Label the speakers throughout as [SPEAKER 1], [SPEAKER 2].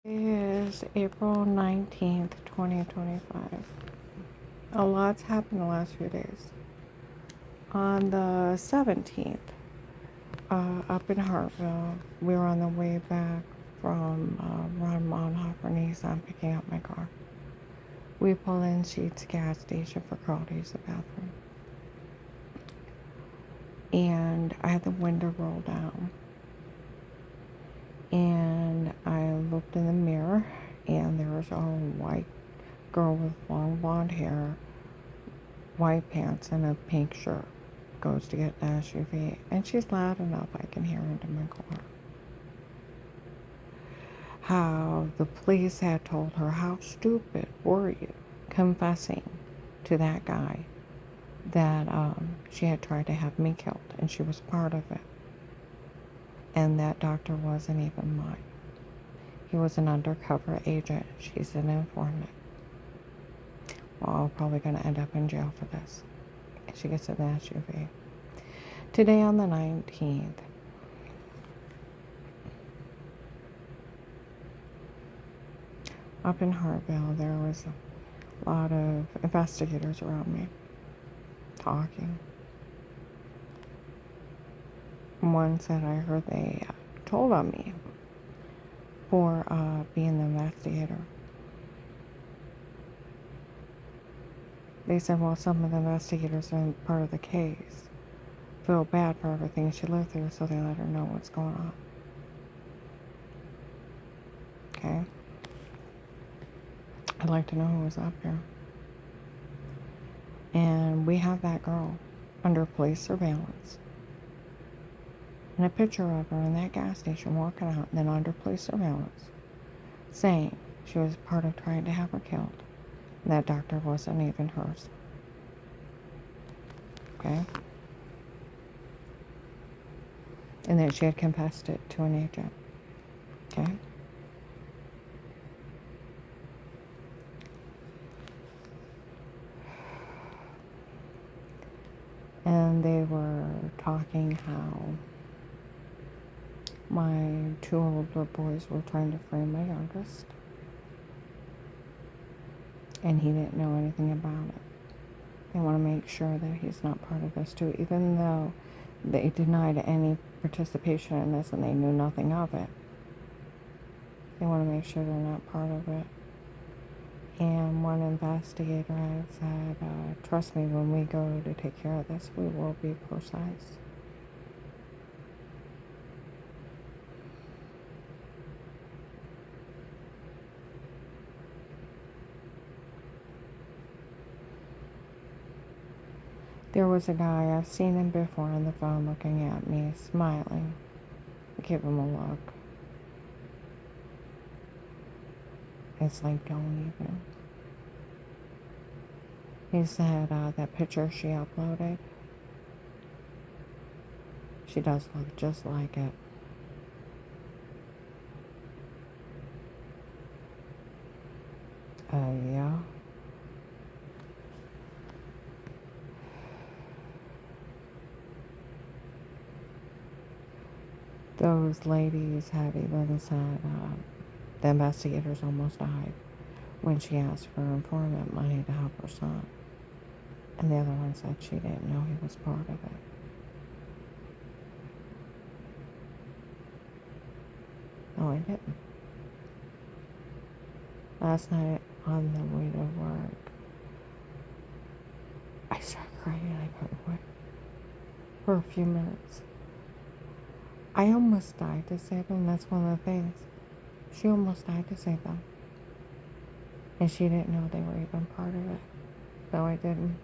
[SPEAKER 1] It is April 19th, 2025. A lot's happened the last few days. On the 17th, up in Hartville, we were on the way back from Ron Monhofer Nissan picking up my car. We pull in Sheetz gas station for Carl to use the bathroom. And I had the window rolled down. And I looked in the mirror, and there was a white girl with long blonde hair, white pants, and a pink shirt. Goes to get the SUV, and she's loud enough I can hear into my car. How the police had told her, how stupid were you, confessing to that guy that she had tried to have me killed, and she was part of it. And that doctor wasn't even mine. He was an undercover agent. She's an informant. Well, I'm probably going to end up in jail for this. She gets in the SUV. Today on the 19th, up in Hartville, there was a lot of investigators around me talking. One said I heard they told on me for being the investigator. They said, well, some of the investigators are part of the case feel bad for everything she lived through, so they let her know what's going on. Okay? I'd like to know who was up here. And we have that girl under police surveillance. And a picture of her in that gas station walking out, and then under police surveillance, saying she was part of trying to have her killed. And that doctor wasn't even hers. Okay? And that she had confessed it to an agent. Okay? And they were talking how my two older boys were trying to frame my youngest. And he didn't know anything about it. They want to make sure that he's not part of this too, even though they denied any participation in this and they knew nothing of it. They want to make sure they're not part of it. And one investigator had said, trust me, when we go to take care of this, we will be precise. There was a guy, I've seen him before on the phone looking at me, smiling. I give him a look. It's like, don't even. He said that picture she uploaded, she does look just like it. Yeah. Those ladies had even said the investigators almost died when she asked for informant money to help her son. And the other one said she didn't know he was part of it. No, I didn't. Last night on the way to work, I started crying. I couldn't wait for a few minutes. I almost died to save them. That's one of the things. She almost died to save them. And she didn't know they were even part of it. No, I didn't.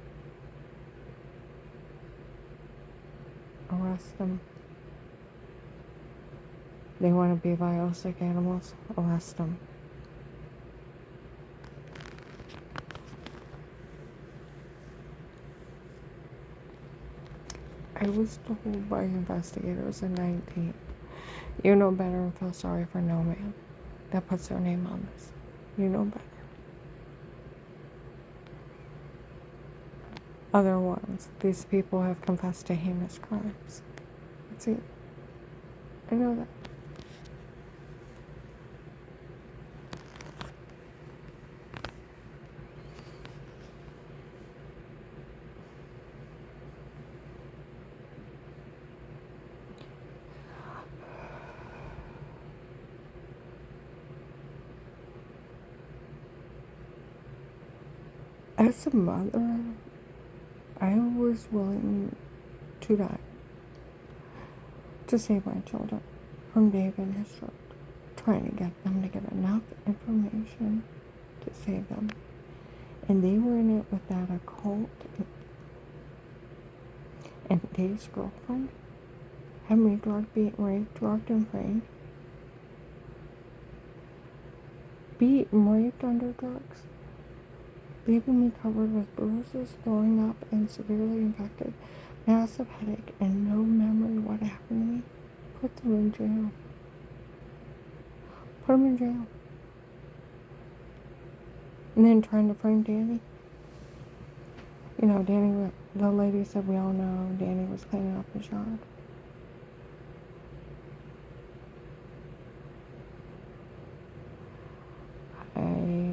[SPEAKER 1] Arrest them. They want to be vile, sick animals. Arrest them. I was told by investigators in 19, you know better and feel sorry for no man that puts their name on this. You know better. Other ones, these people have confessed to heinous crimes. See, I know that. As a mother, I was willing to die to save my children from David and his children, trying to get them to get enough information to save them. And they were in it with that occult. And Dave's girlfriend had me drugged, beaten, raped, drugged, and framed. Beaten, raped under drugs. Leaving me covered with bruises, throwing up, and severely infected. Massive headache and no memory what happened to me. Put them in jail. Put them in jail. And then trying to frame Danny. You know, Danny, the lady said we all know Danny was cleaning up his yard.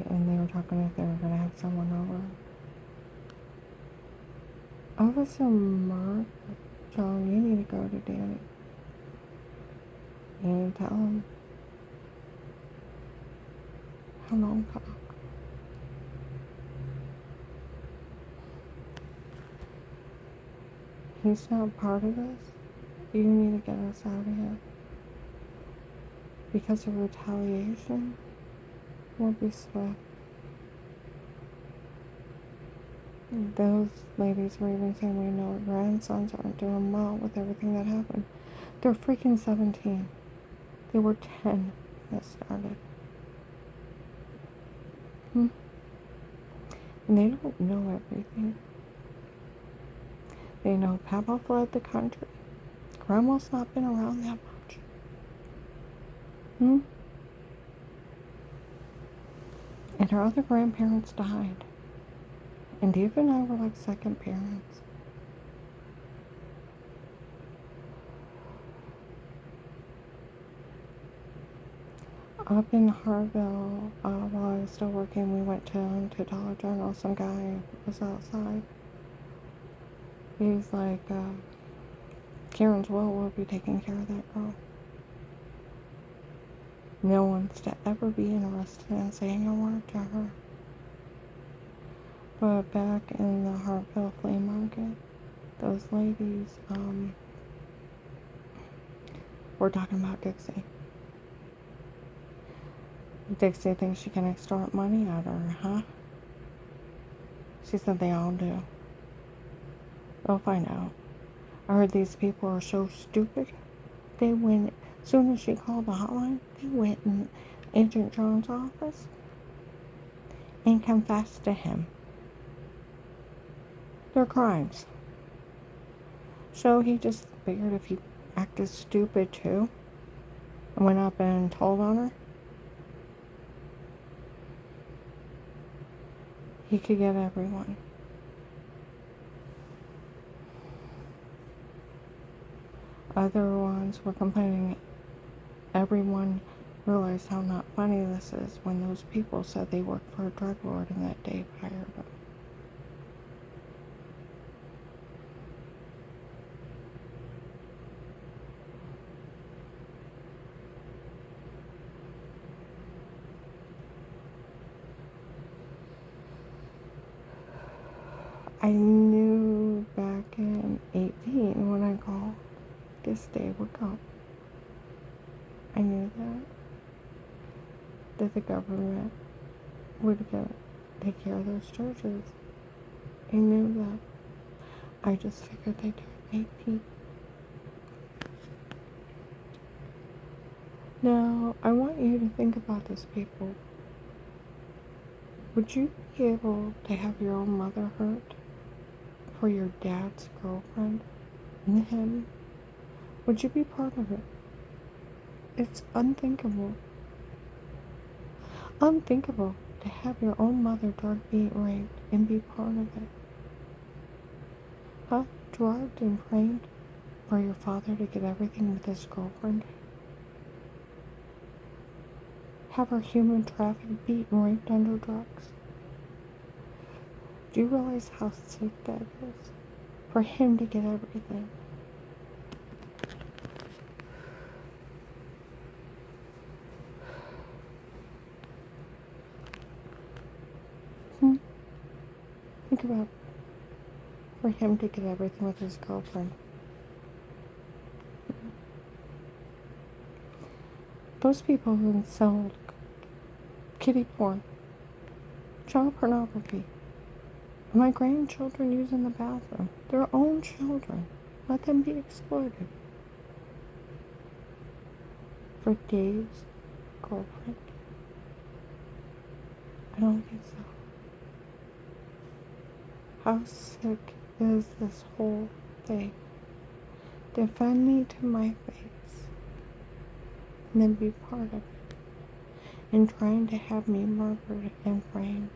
[SPEAKER 1] And they were talking if they were going to have someone over. Officer Mark, John, you need to go to Danny. And tell him how long talk. He's not part of this. You need to get us out of here. Because of retaliation, we'll be swift. Those ladies were even saying we know our grandsons aren't doing well with everything that happened. They're freaking 17. They were 10 when this started. And they don't know everything. They know Papa fled the country. Grandma's not been around that much. And her other grandparents died. And Dave and I were like second parents. Up in Harville, while I was still working, we went to Dollar General. Some guy was outside. He's like, Karen's will be taking care of that girl. No one's to ever be interested in saying a word to her. But back in the Hartville flea market, those ladies were talking about Dixie. Dixie thinks she can extort money out of her, huh? She said they all do. We'll find out. I heard these people are so stupid. They went, as soon as she called the hotline, they went in Agent Jones' office and confessed to him their crimes. So he just figured if he acted stupid too and went up and told on her, he could get everyone. Other ones were complaining. Everyone realized how not funny this is when those people said they worked for a drug lord and that Dave hired them. I knew back in 18 when I called, this day would come. I knew that the government would take care of those churches. I knew that. I just figured they'd turn 18. Now, I want you to think about this, people. Would you be able to have your own mother hurt for your dad's girlfriend and him? Would you be part of it? It's unthinkable. Unthinkable to have your own mother drugged, beaten, raped, and be part of it. Huh? Drugged and framed for your father to get everything with his girlfriend? Have her human trafficked, beaten, raped under drugs? Do you realize how sick that is? For him to get everything. about for him to get everything with his girlfriend. Those people who sell kitty porn, child pornography, my grandchildren using the bathroom, their own children, let them be exploited. For Dave's girlfriend? I don't think so. How sick is this whole thing? Defend me to my face and then be part of it, and trying to have me murdered and framed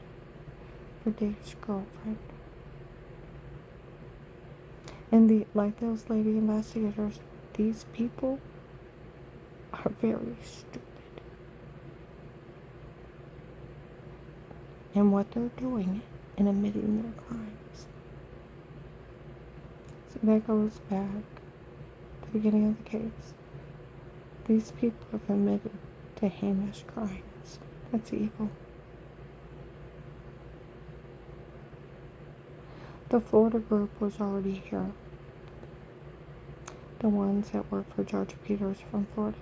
[SPEAKER 1] for Dave's girlfriend. And like those lady investigators, these people are very stupid. And what they're doing in admitting their crimes. So that goes back to the beginning of the case. These people have admitted to heinous crimes. That's evil. The Florida group was already here. The ones that work for Judge Peters from Florida.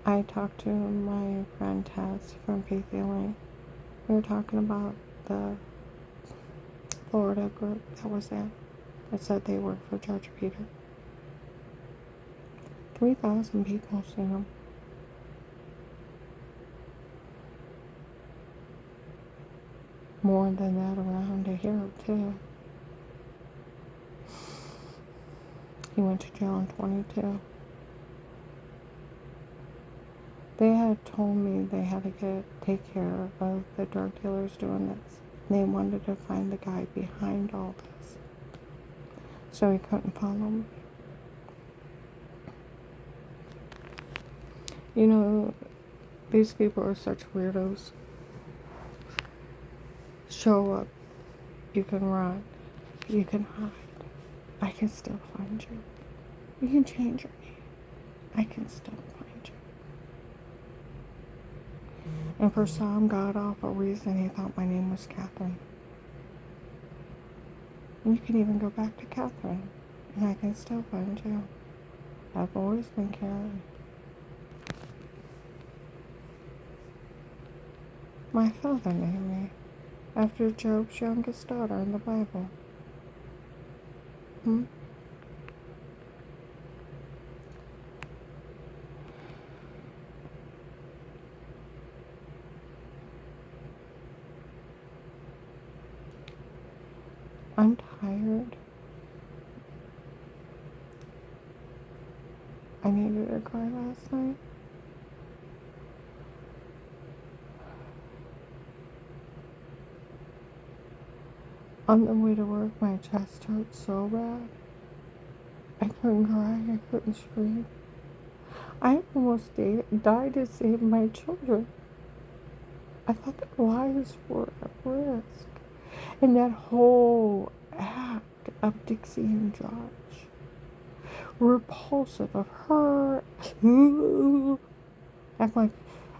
[SPEAKER 1] I talked to my friend Tess from Faith Healing. We were talking about the Florida group that was there that said they worked for Judge Peter. 3,000 people seen them. More than that around here, too. He went to jail in 22. They had told me they had to take care of the drug dealers doing this. They wanted to find the guy behind all this. So he couldn't follow me. You know, these people are such weirdos. Show up. You can run. You can hide. I can still find you. You can change your name. I can still find you. And for some god-awful reason, he thought my name was Catherine. And you can even go back to Catherine, and I can still find you. I've always been Karen. My father named me after Job's youngest daughter in the Bible. I'm tired. I needed to cry last night. On the way to work, my chest hurt so bad. I couldn't cry, I couldn't scream. I almost died to save my children. I thought their lives were at risk. And that whole act of Dixie and Josh, repulsive of her, act like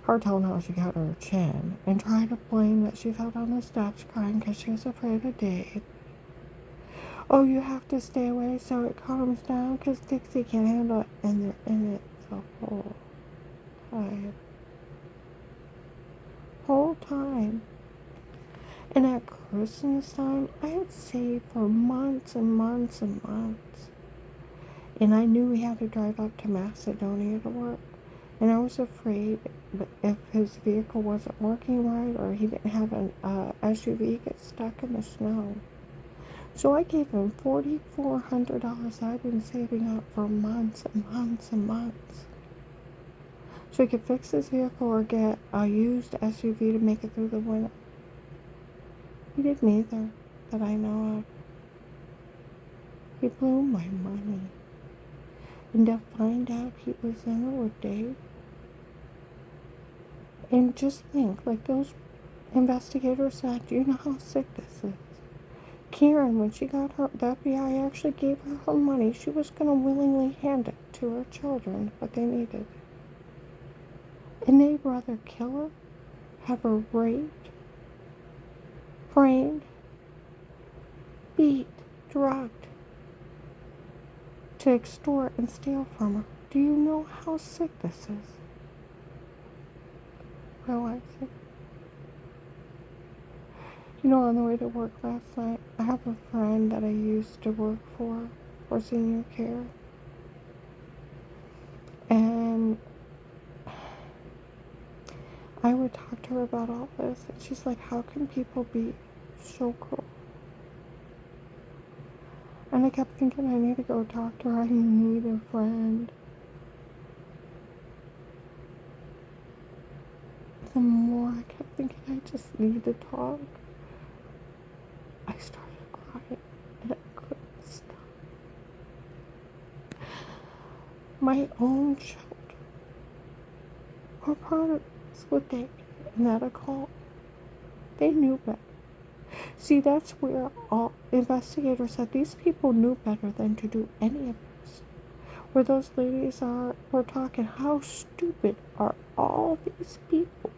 [SPEAKER 1] her telling how she got her chin, and trying to blame that she fell down the steps crying because she was afraid of Dave. Oh, you have to stay away so it calms down because Dixie can't handle it. And they're in it the whole time. And at Christmas time, I had saved for months and months and months. And I knew he had to drive up to Macedonia to work. And I was afraid that if his vehicle wasn't working right or he didn't have an SUV, get stuck in the snow. So I gave him $4,400 I've been saving up for months and months and months. So he could fix his vehicle or get a used SUV to make it through the winter. He did neither that I know of. He blew my money. And to find out he was in it with Dave. And just think, like those investigators said, do you know how sick this is? Karen, when she got her, the FBI actually gave her her money. She was going to willingly hand it to her children, what they needed. And they'd rather kill her, have her raped, framed, beat, drugged to extort and steal from her. Do you know how sick this is? Realize it. You know, on the way to work last night, I have a friend that I used to work for senior care. And I would talk to her about all this, and she's like, how can people be so cruel? And I kept thinking, I need to go talk to her. I need a friend. The more I kept thinking, I just need to talk, I started crying, and I couldn't stop. My own children were part of this with David and that occult. They knew better. See, that's where all investigators said these people knew better than to do any of this. Where those ladies were talking, how stupid are all these people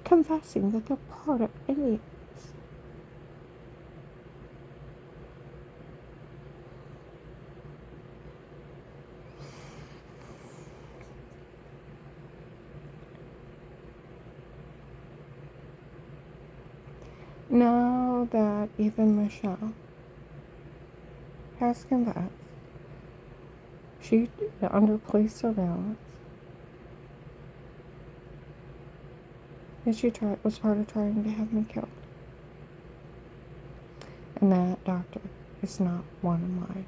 [SPEAKER 1] confessing that they're part of any of this. Now that even Michelle has confessed, she under police surveillance, and she was part of trying to have me killed. And that doctor is not one of mine.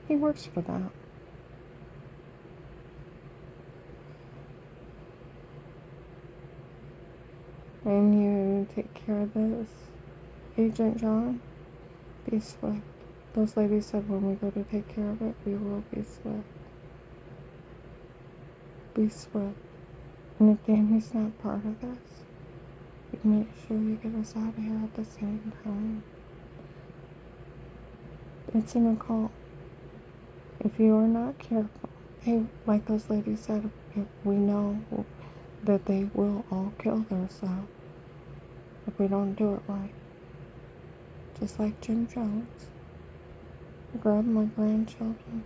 [SPEAKER 1] He works for that. And you take care of this, Agent John, be swift. Those ladies said when we go to take care of it, we will be swift. Be swift. And if Danny's not part of this, you make sure you get us out of here at the same time. It's an occult. If you are not careful, hey, like those ladies said, if we know that they will all kill themselves if we don't do it right. Just like Jim Jones. Grab my grandchildren.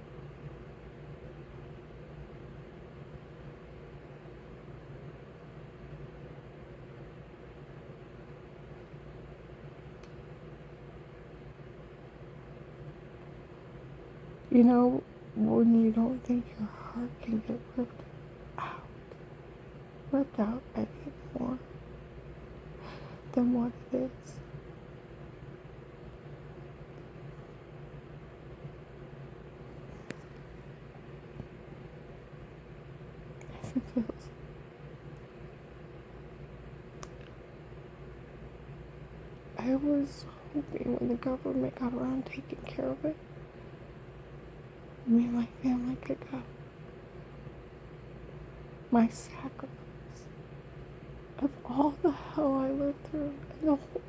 [SPEAKER 1] You know, when you don't think your heart can get ripped out anymore than what it is. It feels. I was hoping when the government got around taking care of it, me and my family could go. My sacrifice of all the hell I lived through and the whole,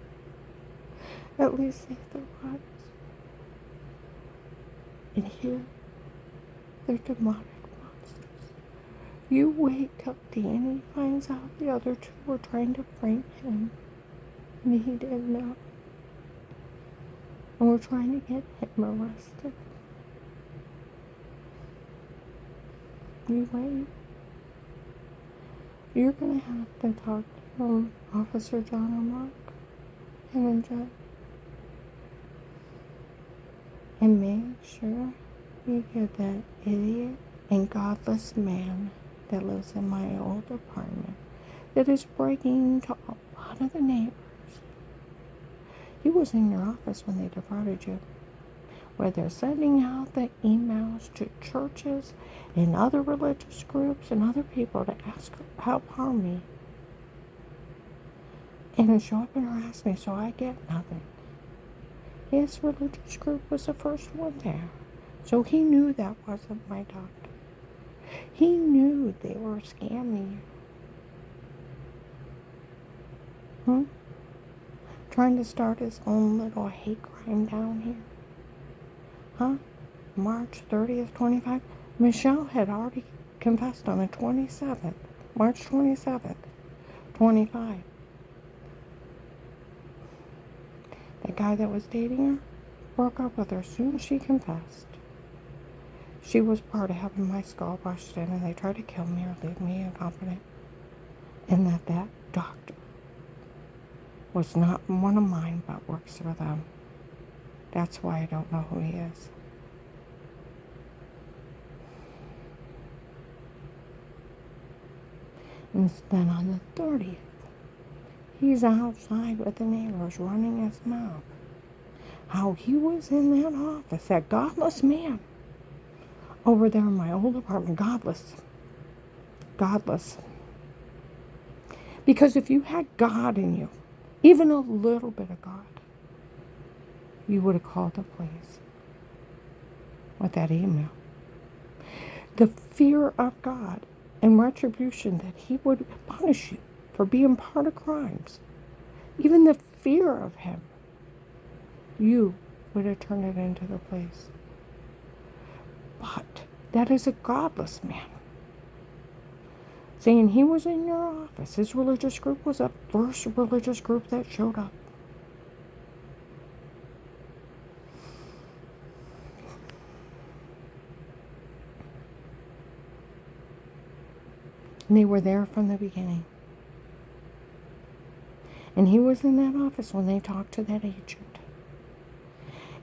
[SPEAKER 1] at least save their lives. And here, they're demonic monsters. You wait till Danny finds out the other two were trying to frame him, and he didn't know. And we're trying to get him arrested. You wait. You're gonna have to talk to Officer John or Mark, him and Jeff, and make sure you get that idiot and godless man that lives in my old apartment that is breaking into a lot of the neighbors. He was in your office when they defrauded you, where they're sending out the emails to churches and other religious groups and other people to ask help harm me. And then show up and harass me so I get nothing. His religious group was the first one there. So he knew that wasn't my doctor. He knew they were scamming you. Trying to start his own little hate crime down here. March 30th, 25. Michelle had already confessed on the 27th. March 27th, 25. The guy that was dating her broke up with her as soon as she confessed. She was part of having my skull bashed in, and they tried to kill me or leave me incompetent. And that doctor was not one of mine, but works for them. That's why I don't know who he is. And then on the 30th, he's outside with the neighbors running his mouth. How he was in that office, that godless man, over there in my old apartment, godless. Godless. Because if you had God in you, even a little bit of God, you would have called the police with that email. The fear of God and retribution that he would punish you for being part of crimes, even the fear of him, you would have turned it into the police. But that is a godless man. Saying he was in your office. His religious group was the first religious group that showed up. And they were there from the beginning. And he was in that office when they talked to that agent.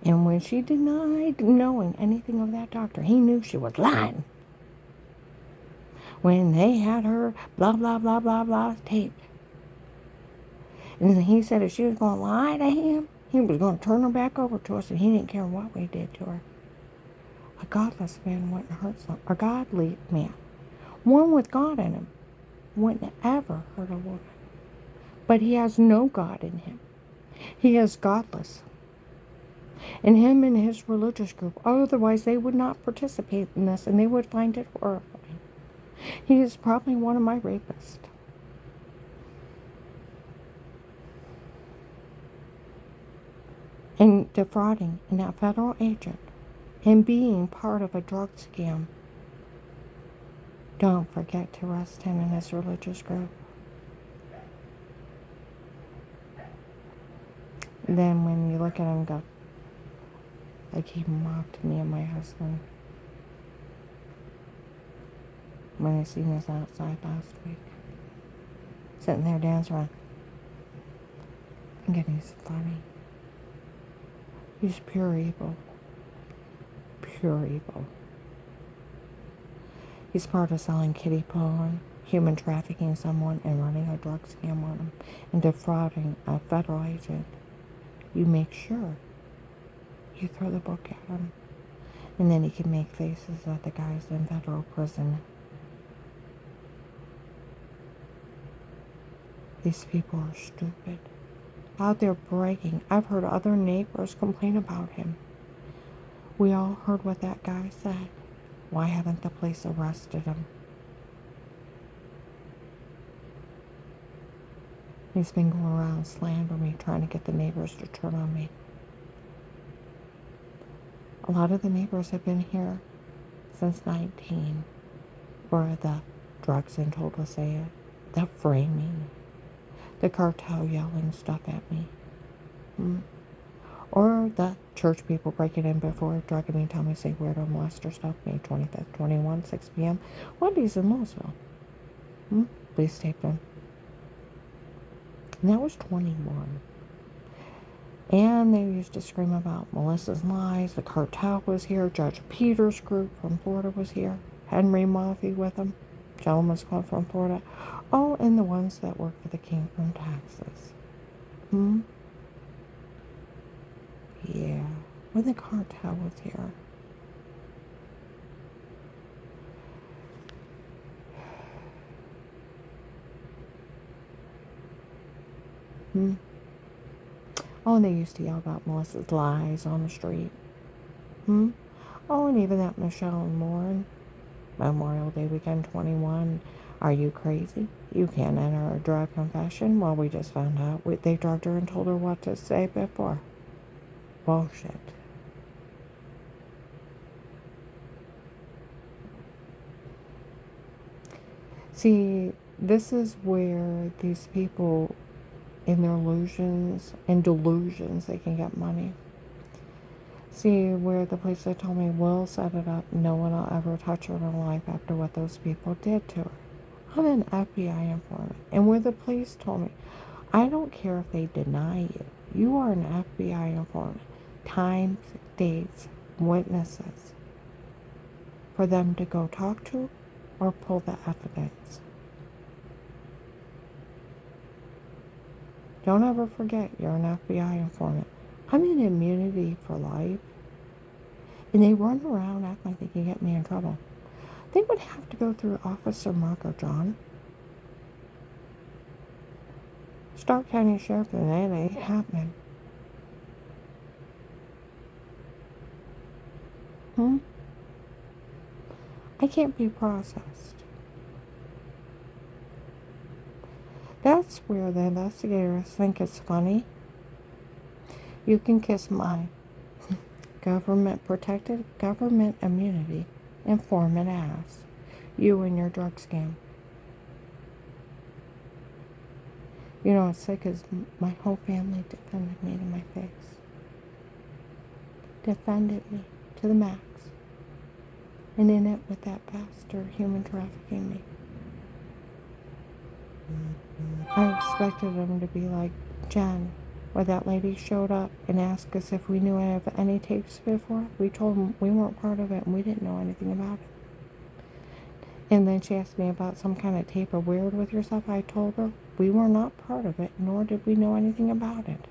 [SPEAKER 1] And when she denied knowing anything of that doctor, he knew she was lying. When they had her blah, blah, blah, blah, blah taped. And he said if she was going to lie to him, he was going to turn her back over to us, and he didn't care what we did to her. A godless man wouldn't hurt someone. A godly man, one with God in him, wouldn't ever hurt a woman. But he has no God in him. He is godless. And him and his religious group, otherwise they would not participate in this, and they would find it horrifying. He is probably one of my rapists. And defrauding in that federal agent and being part of a drug scam. Don't forget to arrest him and his religious group. Then when you look at him go, like he mocked me and my husband when I seen us outside last week. Sitting there dancing around. And he's funny. He's pure evil. Pure evil. He's part of selling kiddie porn, human trafficking someone, and running a drug scam on him, and defrauding a federal agent. You make sure you throw the book at him, and then he can make faces at the guys in federal prison. These people are stupid. Out there bragging. I've heard other neighbors complain about him. We all heard what that guy said. Why haven't the police arrested him? He's been going around slandering me, trying to get the neighbors to turn on me. A lot of the neighbors have been here since 19, for the drugs and told to say it, the framing, the cartel yelling stuff at me. Or the church people breaking in before, drugging me, telling me, say where to molester stuff, May 25th, 21, 6 p.m. Wendy's in Louisville. Police taped him. And that was 21. And they used to scream about Melissa's lies. The cartel was here. Judge Peters' group from Florida was here. Henry Murphy with them. Gentleman's Club from Florida. Oh, and the ones that work for the king from Texas. Yeah, when the cartel was here. Oh, and they used to yell about Melissa's lies on the street. Oh, and even that Michelle and Lauren, Memorial Day weekend 21. Are you crazy? You can't enter a drug confession. Well, we just found out they drugged her and told her what to say before. Bullshit. See, this is where these people in their illusions and delusions they can get money. See, where the police had told me will set it up, no one will ever touch her in her life after what those people did to her. I'm an FBI informant. And where the police told me, I don't care if they deny you. You are an FBI informant. Times, dates, witnesses for them to go talk to or pull the evidence. Don't ever forget you're an FBI informant. I'm in immunity for life. And they run around acting like they can get me in trouble. They would have to go through Officer Marco John, Stark County Sheriff, and that ain't happening. I can't be processed. That's where the investigators think it's funny. You can kiss my government-protected government immunity informant ass. You and your drug scam. You know what's sick is my whole family defended me to my face. Defended me to the max. And in it with that bastard human trafficking me. I expected them to be like Jen, where that lady showed up and asked us if we knew of any tapes before. We told them we weren't part of it and we didn't know anything about it. And then she asked me about some kind of tape of Weird With Yourself. I told her we were not part of it, nor did we know anything about it.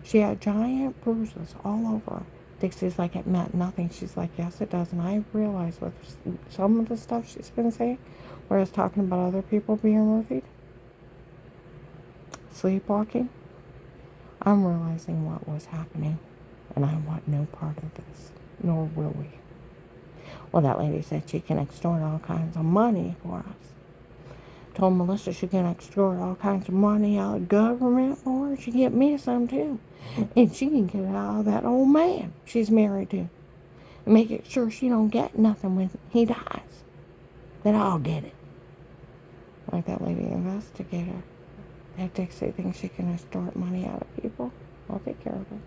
[SPEAKER 1] She had giant bruises all over her. Dixie's like, it meant nothing. She's like, yes, it does. And I realized with some of the stuff she's been saying, where it's talking about other people being roofied, sleepwalking, I'm realizing what was happening. And I want no part of this, nor will we. Well, that lady said she can extort all kinds of money for us. Told Melissa she can extort all kinds of money out of the government for her. She can get me some too. And she can get it out of that old man she's married to. And make it sure she don't get nothing when he dies. That I'll get it. Like that lady investigator. That Dixie thinks she can extort money out of people. I'll take care of it.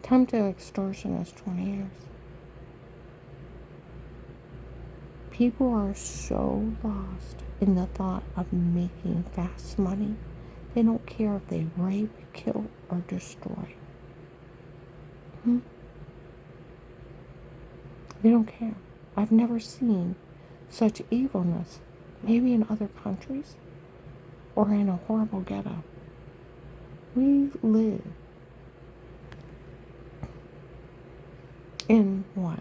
[SPEAKER 1] Time to extortion is 20 years. People are so lost in the thought of making fast money. They don't care if they rape, kill, or destroy. They don't care. I've never seen such evilness, maybe in other countries, or in a horrible ghetto. We live in what?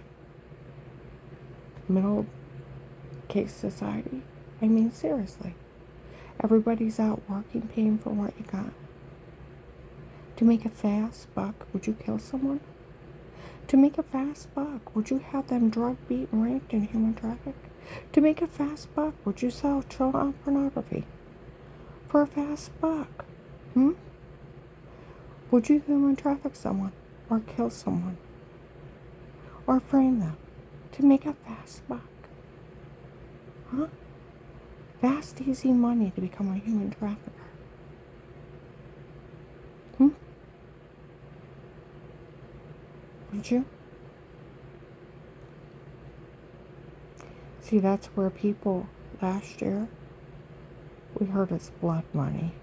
[SPEAKER 1] Middle case society? I mean, seriously. Everybody's out working, paying for what you got. To make a fast buck, would you kill someone? To make a fast buck, would you have them drug, beat, and raped and human trafficked? To make a fast buck, would you sell child pornography? For a fast buck, Would you human traffic someone? Or kill someone? Or frame them? To make a fast buck? Fast, easy money to become a human trafficker. Would you? See, that's where people last year, we heard it's blood money.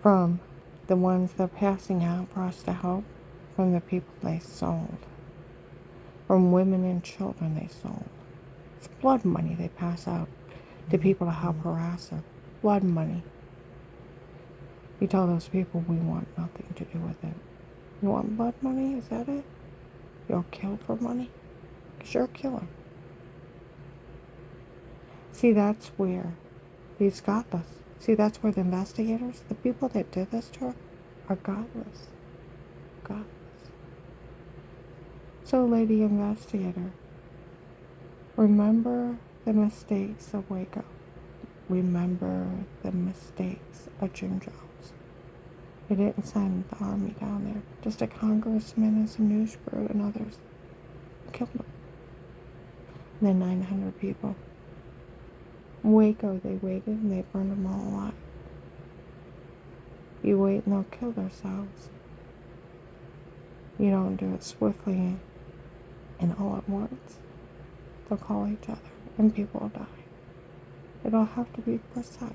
[SPEAKER 1] From the ones they're passing out for us to help, from the people they sold, from women and children they sold. It's blood money they pass out to people to help harass her. Blood money. You tell those people we want nothing to do with it. You want blood money? Is that it? You'll kill for money? 'Cause you're a killer. See, that's where these godless. See, that's where the investigators, the people that did this to her, are godless. Godless. So, lady investigator, remember the mistakes of Waco. Remember the mistakes of Jim Jones. They didn't send the army down there. Just a congressman and some news crew and others. Killed them. And then 900 people. Waco, they waited and they burned them all alive. You wait and they'll kill themselves. You don't do it swiftly and all at once. They'll call each other and people will die. It'll have to be precise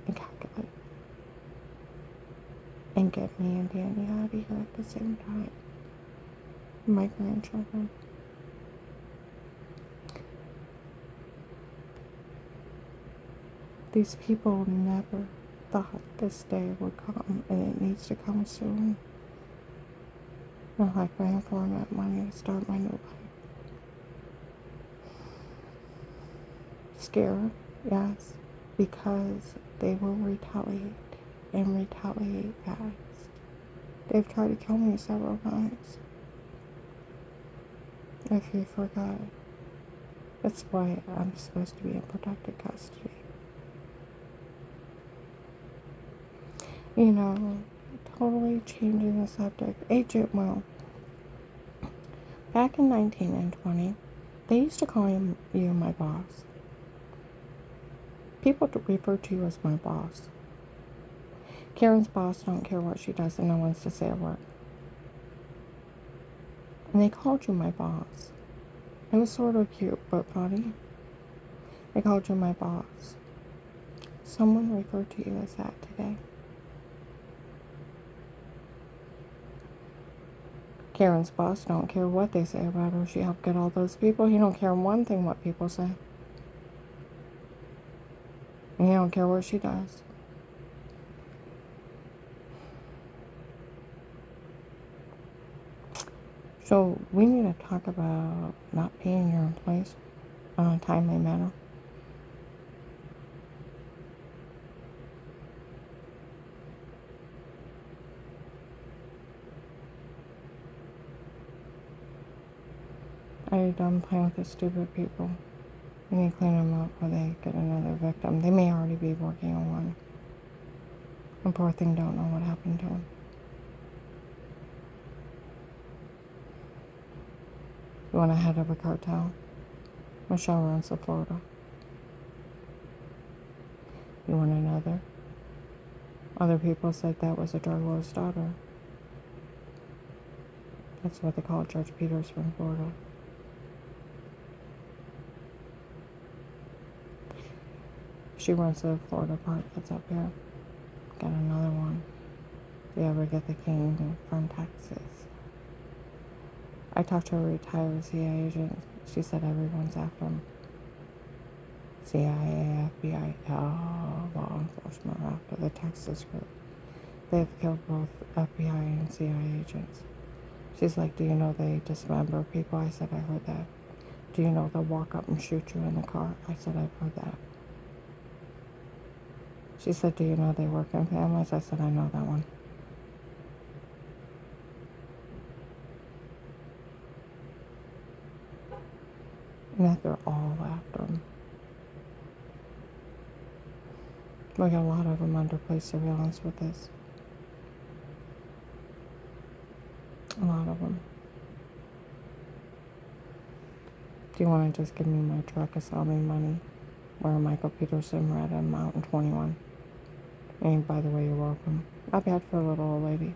[SPEAKER 1] and calculated. And get me and Danny out of here at the same time. My grandchildren. These people never thought this day would come, and it needs to come soon. Not like praying for that money to start my new life. Scared, yes, because they will retaliate and retaliate fast. They've tried to kill me several times. If you forgot, that's why I'm supposed to be in protected custody. You know, totally changing the subject. Agent Will. Back in 19 and 20, they used to call you my boss. People refer to you as my boss. Karen's boss don't care what she does and no one's to say a word. And they called you my boss. It was sort of cute, but funny. They called you my boss. Someone referred to you as that today. Karen's boss don't care what they say about her. She helped get all those people. He don't care one thing what people say. And he don't care what she does. So we need to talk about not paying your employees on a timely manner. Are you done playing with the stupid people? You need to clean them up before they get another victim. They may already be working on one. And poor thing don't know what happened to him. You want a head of a cartel? Michelle runs to Florida. You want another? Other people said that was a drug lord's daughter. That's what they call Judge Peters from Florida. She runs the Florida part that's up here. Got another one. Do you ever get the king from Texas? I talked to a retired CIA agent. She said everyone's after him. CIA, FBI, all law enforcement are after the Texas group. They've killed both FBI and CIA agents. She's like, do you know they dismember people? I said, I heard that. Do you know they'll walk up and shoot you in the car? I said, I've heard that. She said, do you know they work in families? I said, I know that one. And that they're all after him. We got a lot of them under police surveillance with this. A lot of them. Do you want to just give me my truck or sell me money? Where Michael Peterson read a Mountain 21. And by the way, you're welcome. Not bad for a little old lady.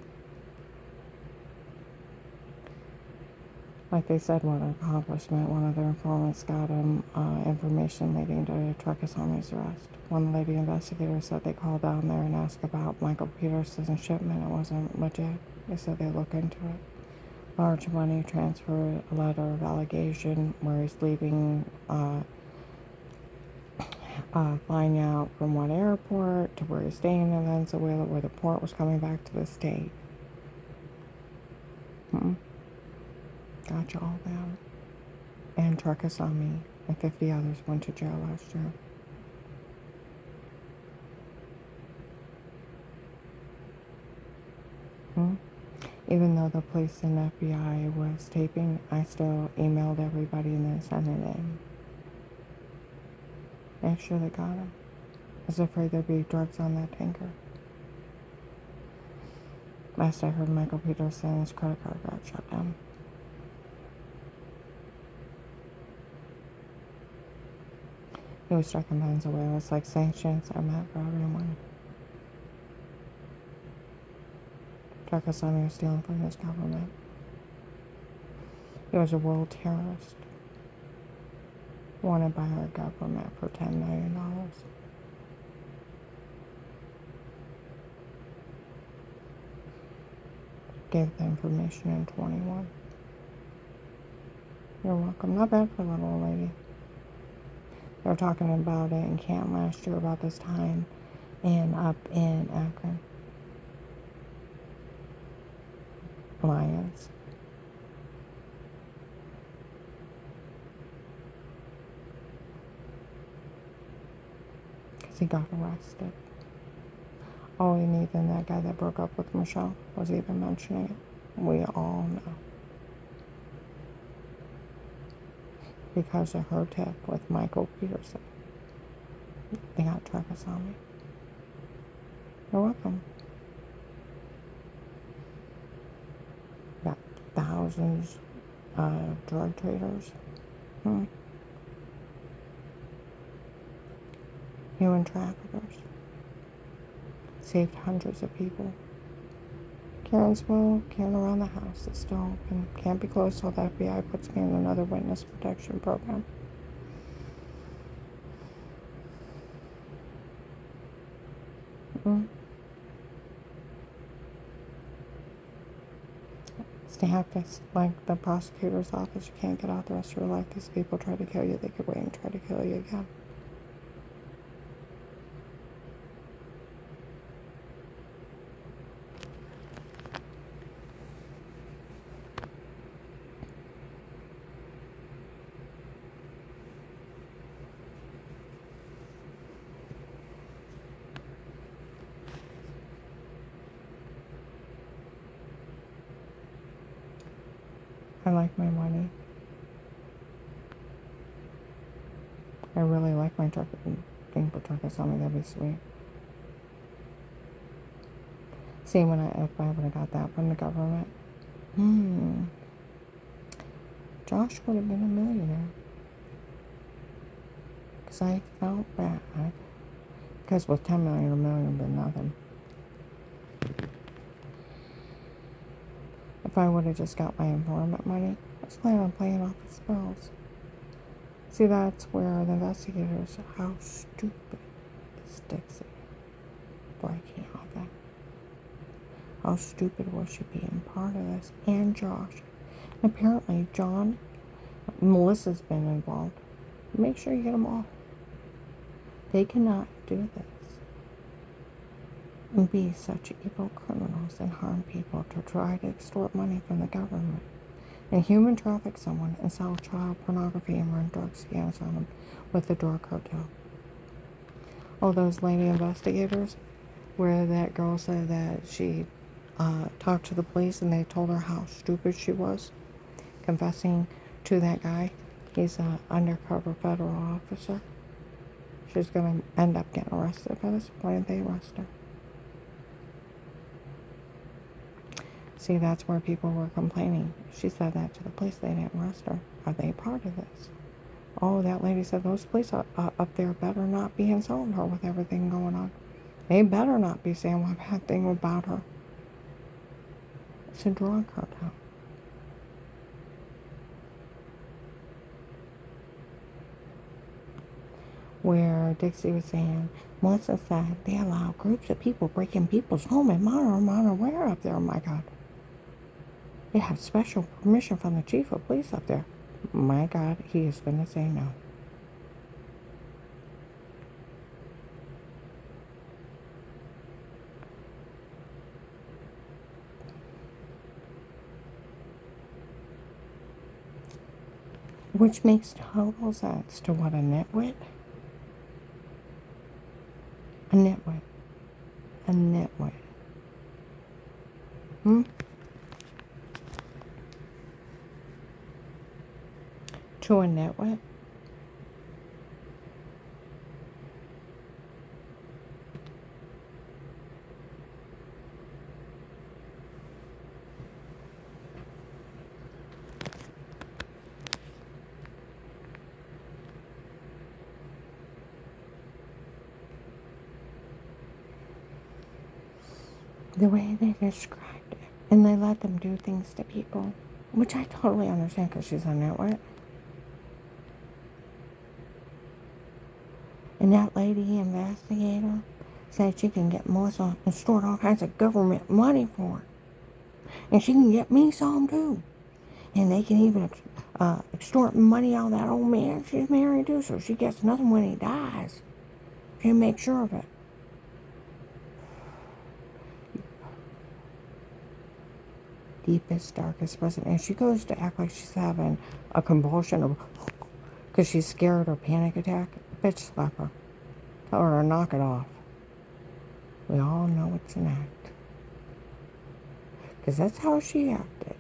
[SPEAKER 1] Like they said, what an accomplishment. One of their informants got him information leading to Truckasami's arrest. One lady investigator said they called down there and asked about Michael Peterson's shipment. It wasn't legit. They said they'd look into it. Large money transfer, a letter of allegation where he's leaving, flying out from one airport to where he's staying in Venezuela, where the port was coming back to the state. Gotcha all that. And Truckasami and 50 others went to jail last year. Even though the police and FBI was taping, I still emailed everybody and then sent it in. Make sure they got him. I was afraid there'd be drugs on that tanker. Last I heard, Michael Peterson's credit card got shut down. He was striking Venezuela. Like sanctions are meant for everyone. Pakistani was stealing from his government. He was a world terrorist, wanted by our government for $10 million. Gave the information in 21. You're welcome. Not bad for a little old lady. They were talking about it in camp last year about this time and up in Akron. Lions. Because he got arrested. Oh, and even that guy that broke up with Michelle was even mentioning it. We all know. Because of her tip with Michael Peterson. They got Travis on me. You're welcome. Got thousands of drug traders. Human traffickers. Saved hundreds of people. Karensville, Karen around the house is still open. Can't be closed till the FBI puts me in another witness protection program. Stay active, like the prosecutor's office. You can't get out the rest of your life. These people try to kill you. They could wait and try to kill you again. I like my money. I really like my truck. Thing for truck is on me. That'd be sweet. See, if I would have got that from the government, Josh would have been a millionaire. Because I felt bad. Because with 10 million, a million would be nothing. If I would have just got my informant money, I was planning on paying off his bills. See, that's where the investigators, how stupid is Dixie breaking all that? How stupid was she being part of this? And Josh. And apparently, John, Melissa's been involved. Make sure you get them all. They cannot do this and be such evil criminals and harm people to try to extort money from the government and human traffic someone and sell child pornography and run drug scams on them with the drug cartel. Oh, those lady investigators where that girl said that she talked to the police and they told her how stupid she was, confessing to that guy. He's an undercover federal officer. She's going to end up getting arrested for this. Why didn't they arrest her? See, that's where people were complaining. She said that to the police. They didn't arrest her. Are they part of this? Oh, that lady said those police up there better not be insulting her with everything going on. They better not be saying one bad thing about her. It's a drug cartel. Where Dixie was saying, Melissa said they allow groups of people breaking people's home and unaware up there. Oh my God. They have special permission from the chief of police up there. My God, he is going to say no. Which makes total sense to what a nitwit. A nitwit. A nitwit. To a nitwit. The way they described it. And they let them do things to people, which I totally understand because she's a nitwit. And that lady investigator said she can get Melissa and stored all kinds of government money for it. And she can get me some too. And they can even extort money out of that old man she's married to, so she gets nothing when he dies. She makes sure of it. Deepest, darkest prison. And she goes to act like she's having a convulsion of because she's scared or panic attack. Bitch, slap her. Tell her to knock it off. We all know it's an act. Because that's how she acted.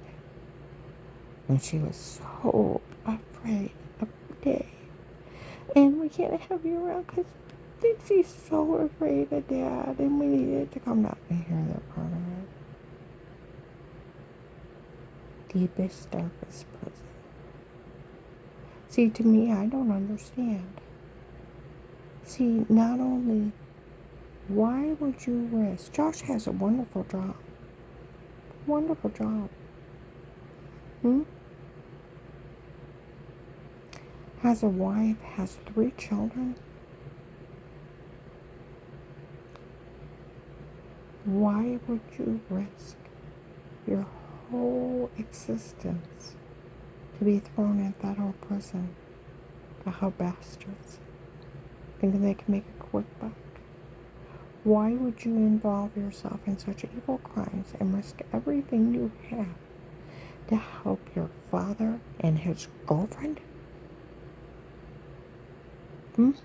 [SPEAKER 1] And she was so afraid of Dave. And we can't have you around because she's so afraid of Dad. And we needed to come down and hear that part of it. Deepest, darkest prison. See, to me, I don't understand. See, not only, why would you risk? Josh has a wonderful job. Wonderful job. Has a wife, has 3 children. Why would you risk your whole existence to be thrown in federal prison to help bastards, thinking they can make a quick buck? Why would you involve yourself in such evil crimes and risk everything you have to help your father and his girlfriend? Think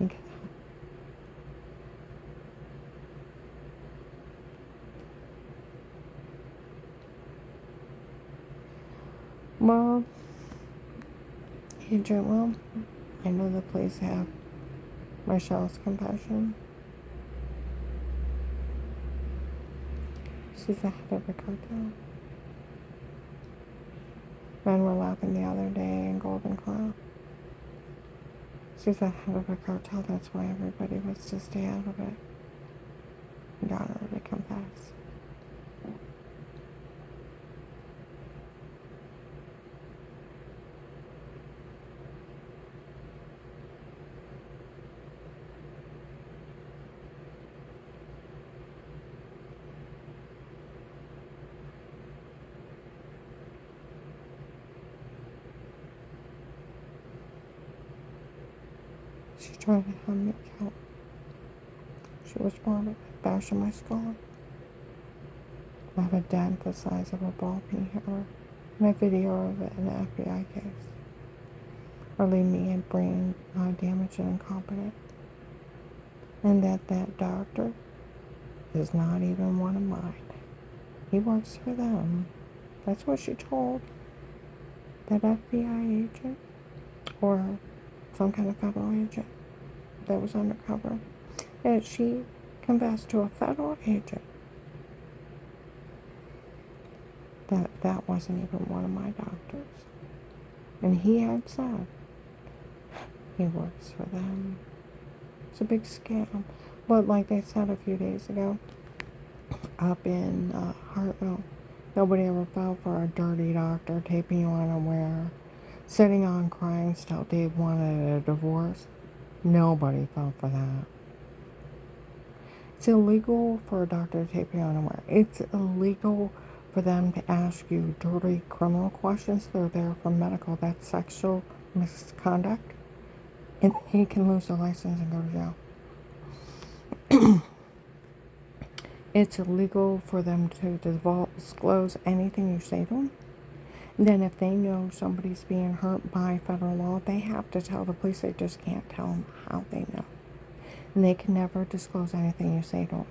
[SPEAKER 1] of that. Well, Agent, I know the police have Michelle's compassion. She's the head of the cartel. Men were laughing the other day in Golden Corral. She's the head of a cartel, that's why everybody was to stay out of it. And got her to confess. She tried to have me killed. She was born with a bash in my skull. I have a dent the size of a ball peen hammer and a video of it in an FBI case. Or leave me in brain damaged and incompetent. And that doctor is not even one of mine. He works for them. That's what she told that FBI agent or some kind of federal agent that was undercover. And she confessed to a federal agent that wasn't even one of my doctors. And he had said he works for them. It's a big scam. But like they said a few days ago, up in Hartville, nobody ever fell for a dirty doctor taping you unaware, sitting on crying till Dave wanted a divorce. Nobody fell for that. It's illegal for a doctor to tape you unaware. It's illegal for them to ask you dirty criminal questions. They're there for medical. That's sexual misconduct. And he can lose their license and go to jail. It's illegal for them to disclose anything you say to them. Then if they know somebody's being hurt by federal law, they have to tell the police. They just can't tell them how they know. And they can never disclose anything you say to them.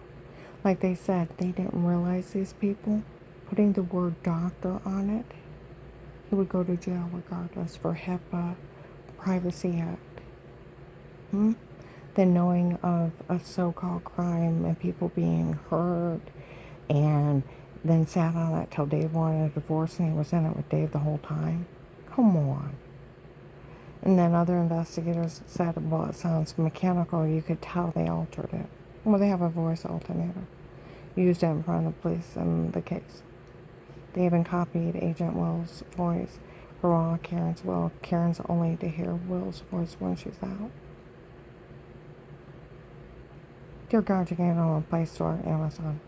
[SPEAKER 1] Like they said, they didn't realize these people, putting the word doctor on it, he would go to jail regardless for HIPAA, Privacy Act. Then knowing of a so-called crime and people being hurt, and then sat on it till Dave wanted a divorce and he was in it with Dave the whole time. Come on. And then other investigators said, well, it sounds mechanical. You could tell they altered it. Well, they have a voice alternator. Used it in front of the police in the case. They even copied Agent Will's voice for all Karen's will. Karen's only to hear Will's voice when she's out. Dear God, you can get on a Play Store, Amazon.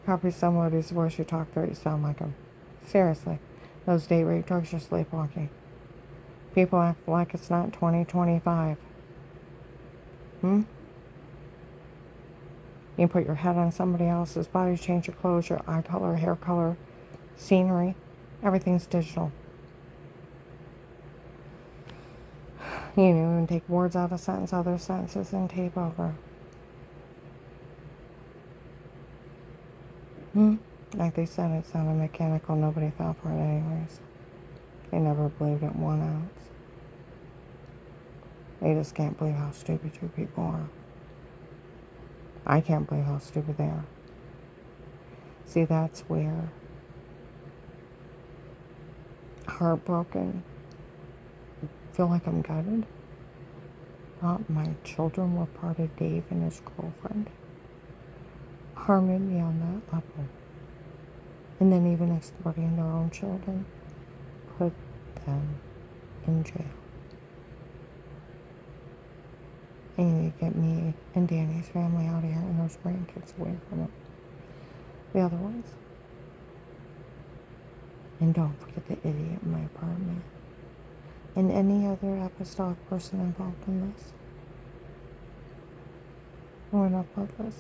[SPEAKER 1] Copy somebody's voice, you talk through it, you sound like them. Seriously. Those date rape drugs are sleepwalking. People act like it's not 2025. You can put your head on somebody else's body, change your clothes, your eye color, hair color, scenery. Everything's digital. You can even take words out of other sentences, and tape over. Like they said, it sounded mechanical. Nobody fell for it anyways. They never believed it 1 ounce. They just can't believe how stupid you people are. I can't believe how stupid they are. See, that's where heartbroken, feel like I'm gutted. Thought my children were part of Dave and his girlfriend. Harming me on that level. And then even exploiting their own children. Put them in jail. And you need to get me and Danny's family out of here and those grandkids away from them. The other ones. And don't forget the idiot in my apartment. And any other apostolic person involved in this. We're not public.